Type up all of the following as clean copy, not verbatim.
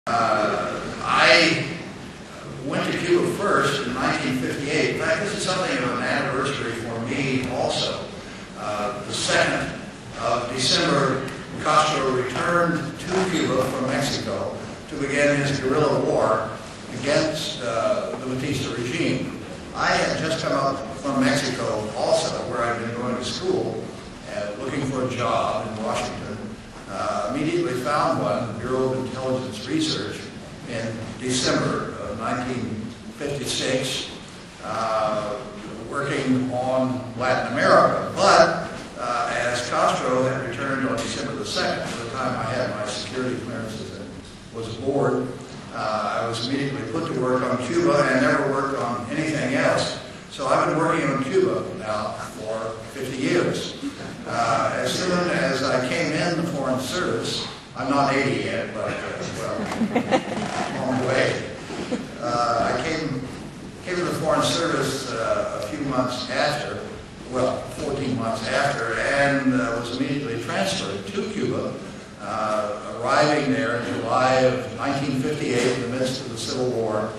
I went to Cuba first in 1958. In fact, this is something of an anniversary for me also. The 2nd of December, Castro returned to Cuba from Mexico to begin his guerrilla war against the Batista regime. I had just come up from Mexico also, where I'd been going to school, looking for a job in Washington. Immediately found one, the Bureau of Intelligence Research, in December of 1956, working on Latin America. But as Castro had returned on December the 2nd, by the time I had my security clearances and was aboard, I was immediately put to work on Cuba and never worked on anything else. So I've been working on Cuba now for 50 years. As soon as I came in the Foreign Service, I'm not 80 yet, but well, on the way. I came to the Foreign Service a few months after, well, 14 months after, and was immediately transferred to Cuba, arriving there in July of 1958 in the midst of the Civil War,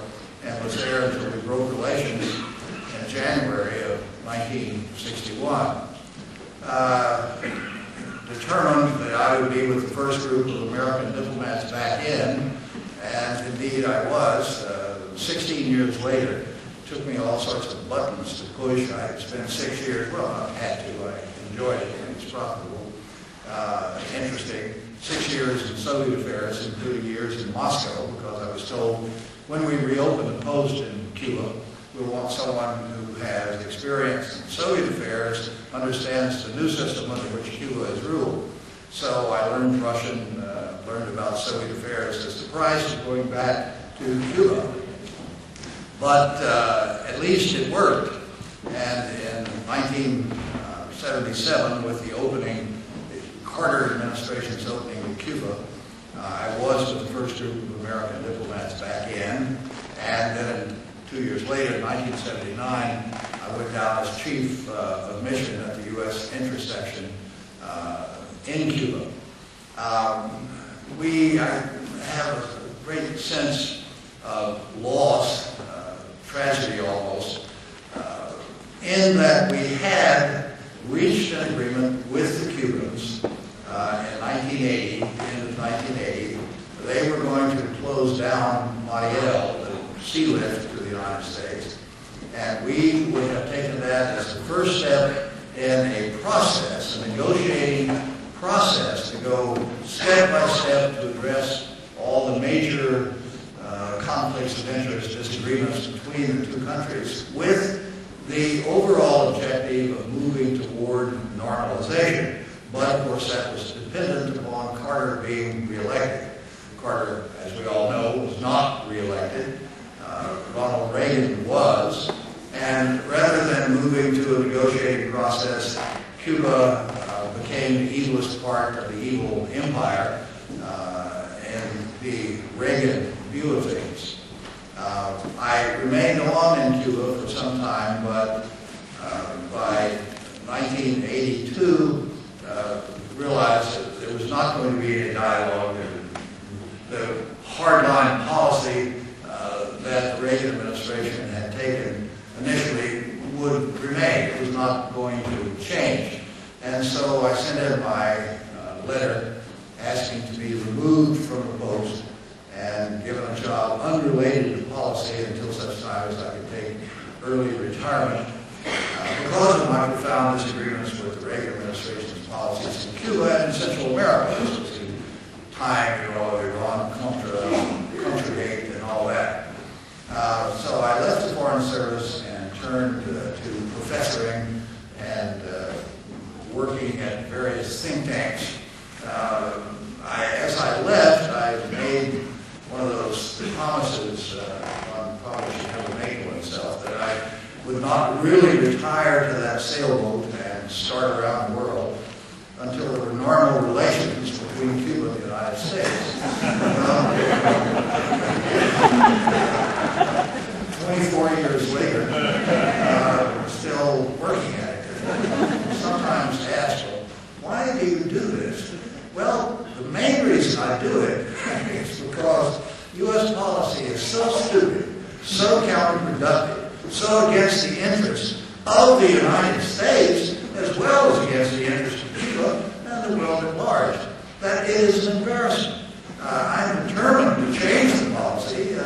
and was there until we broke relations in January of 1961. Determined that I would be with the first group of American diplomats back in, and indeed I was. 16 years later, it took me all sorts of buttons to push. I had spent 6 years, well, I had to, I enjoyed it, and it's profitable, interesting. 6 years in Soviet affairs, including years in Moscow, because I was told when we reopened the post in Cuba, we want someone who has experience in Soviet affairs, understands the new system under which Cuba is ruled. So I learned Russian, learned about Soviet affairs as the price of going back to Cuba. But at least it worked. And in 1977, with the opening, the Carter administration's opening in Cuba, I was with the first group of American diplomats back in, and then 2 years later, in 1979, I went down as chief of mission at the U.S. interest section in Cuba. We have a great sense of loss, tragedy almost, in that we had reached an agreement with the Cubans in 1980, the end of 1980. They were going to close down Mariel, the sea lift to the United States, and we would have taken that as the first step in a process, a negotiating process to go step by step to address all the major conflicts of interest, disagreements between the two countries, with the overall objective of moving toward normalization. But of course that was dependent upon Carter being reelected. Carter, as we all know, was not reelected. Ronald Reagan was, and rather than moving to a negotiating process, Cuba became the evilest part of the evil empire in the Reagan view of things. I remained on in Cuba for some time, but by 1982 realized that there was not going to be any dialogue. The hardline policy that the Reagan administration had taken initially would remain. It was not going to change. And so I sent in my letter asking to be removed from the post and given a job unrelated to policy until such time as I could take early retirement because of my profound disagreements with the Reagan administration's policies in Cuba and in Central America. This was the time, you know, Iran, Contra-Gate and all that. So I left the Foreign Service and turned to professoring and working at various think tanks. As I left, I made one of those promises one probably should never make oneself, that I would not really retire to that sailboat and start around the world until there were normal relations between Cuba and the United States. 24 years later, we're still working at it. Sometimes asked, well, why do you do this? Well, the main reason I do it is because U.S. policy is so stupid, so counterproductive, so against the interests of the United States, as well as against the interests of Cuba and the world at large, that it is embarrassing. I'm determined to change the policy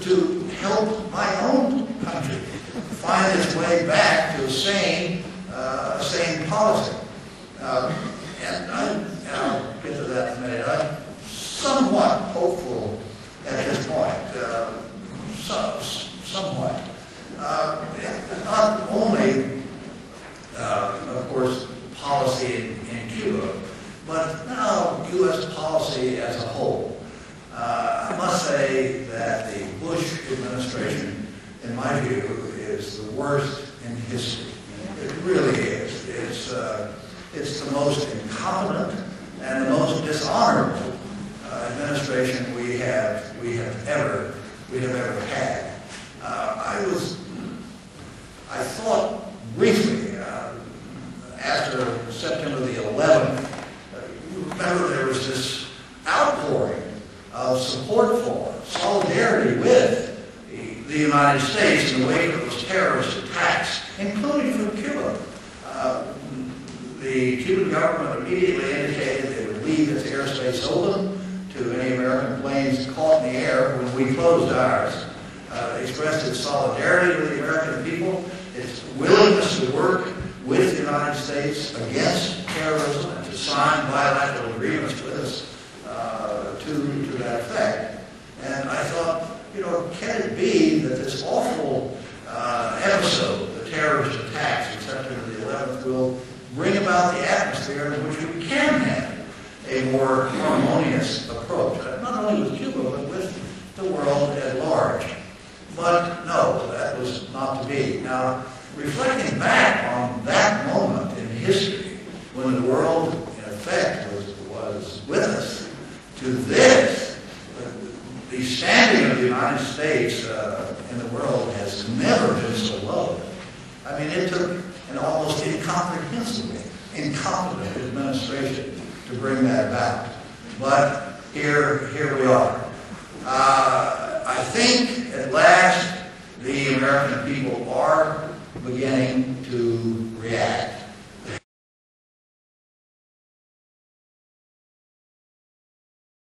to help my own country find its way back to a sane policy. And I'll get to that in a minute. I'm somewhat hopeful at this point, somewhat. Not only, of course, policy in Cuba, but now U.S. policy as a whole. I must say that the Bush administration, in my view, is the worst in history. It really is. It's the most incompetent and the most dishonorable administration we have ever had. I thought briefly after September the 11th. You remember there was this outpouring of support for, solidarity with the United States in the wake of those terrorist attacks, including from Cuba. The Cuban government immediately indicated they would leave its airspace open to any American planes caught in the air when we closed ours. Expressed its solidarity with the American people, its willingness to work with the United States against terrorism and to sign bilateral agreements with us to that effect. And I thought, can it be that this awful episode, the terrorist attacks, et cetera, the 11th, will bring about the atmosphere in which we can have a more harmonious approach, not only with Cuba, but with the world at large. But no, that was not to be. Now, reflecting back on that moment in history, when the world, in effect, was with us, to this, the standing of the United States in the world has never been so low. I mean, it took an almost incomprehensibly incompetent administration to bring that about. But here we are. I think at last the American people are beginning to react.